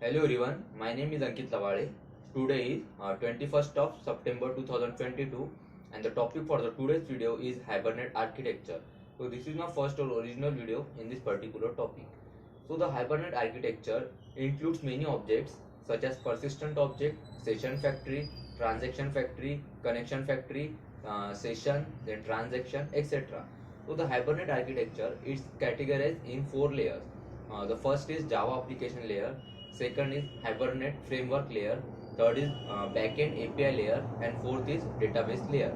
Hello everyone, my name is Ankit Lavade. Today is 21st of September 2022 and the topic for the today's video is Hibernate architecture. So this is my first or original video in this particular topic. So the Hibernate architecture includes many objects such as persistent object, session factory, transaction factory, connection factory, session, then transaction, etc. So the Hibernate architecture is categorized in four layers. The first is Java application layer, second is Hibernate framework layer, third is backend API layer, and fourth is database layer.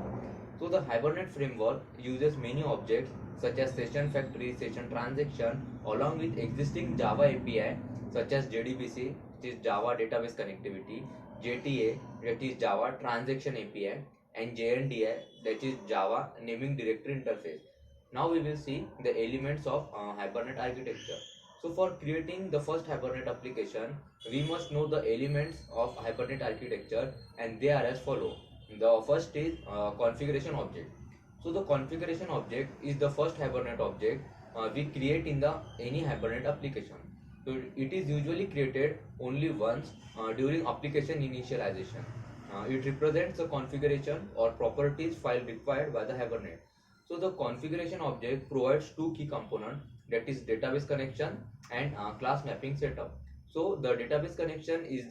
So the Hibernate framework uses many objects such as session factory, session transaction, along with existing Java API such as JDBC, which is Java database connectivity, JTA, that is Java transaction API, and JNDI, that is Java naming directory interface. Now we will see the elements of Hibernate architecture. So for creating the first Hibernate application, we must know the elements of Hibernate architecture, and they are as follow. The first is configuration object. So the configuration object is the first Hibernate object we create in the any Hibernate application. So it is usually created only once during application initialization. It represents the configuration or properties file required by the Hibernate. So the configuration object provides two key components, that is database connection and class mapping setup. So the database connection is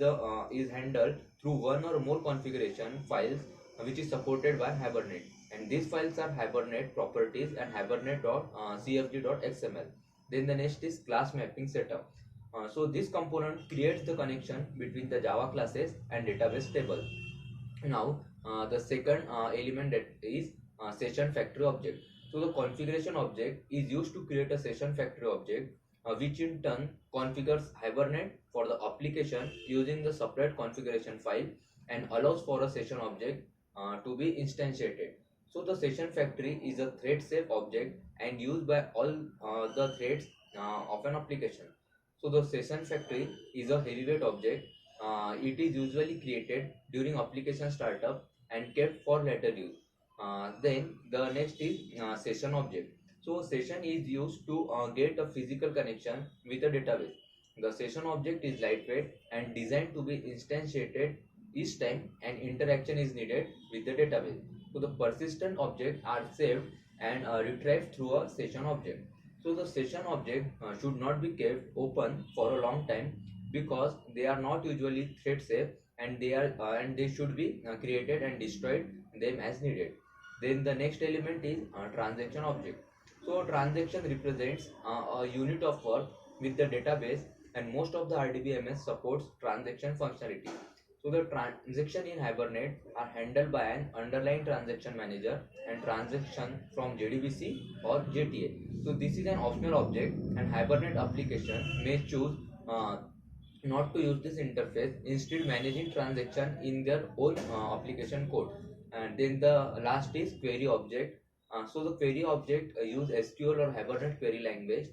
handled through one or more configuration files which is supported by Hibernate, and these files are Hibernate properties and hibernate.cfg.xml. Then the next is class mapping setup. So this component creates the connection between the Java classes and database table. Now the second element, that is session factory object. So the configuration object is used to create a session factory object which in turn configures Hibernate for the application using the separate configuration file and allows for a session object to be instantiated. So the session factory is a thread safe object and used by all the threads of an application. So the session factory is a heavyweight object. It is usually created during application startup and kept for later use. Then the next is session object. So session is used to get a physical connection with a database. The session object is lightweight and designed to be instantiated each time an interaction is needed with the database. So the persistent objects are saved and retrieved through a session object. So the session object should not be kept open for a long time because they are not usually thread safe, and they should be created and destroyed them as needed. Then the next element is transaction object. So transaction represents a unit of work with the database, and most of the RDBMS supports transaction functionality. So the transaction in Hibernate are handled by an underlying transaction manager and transaction from JDBC or JTA. So this is an optional object, and Hibernate application may choose not to use this interface, instead managing transaction in their own application code. And then the last is query object. So the query object use SQL or Hibernate query language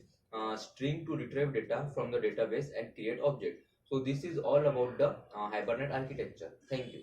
string to retrieve data from the database and create object. So this is all about the Hibernate architecture. Thank you.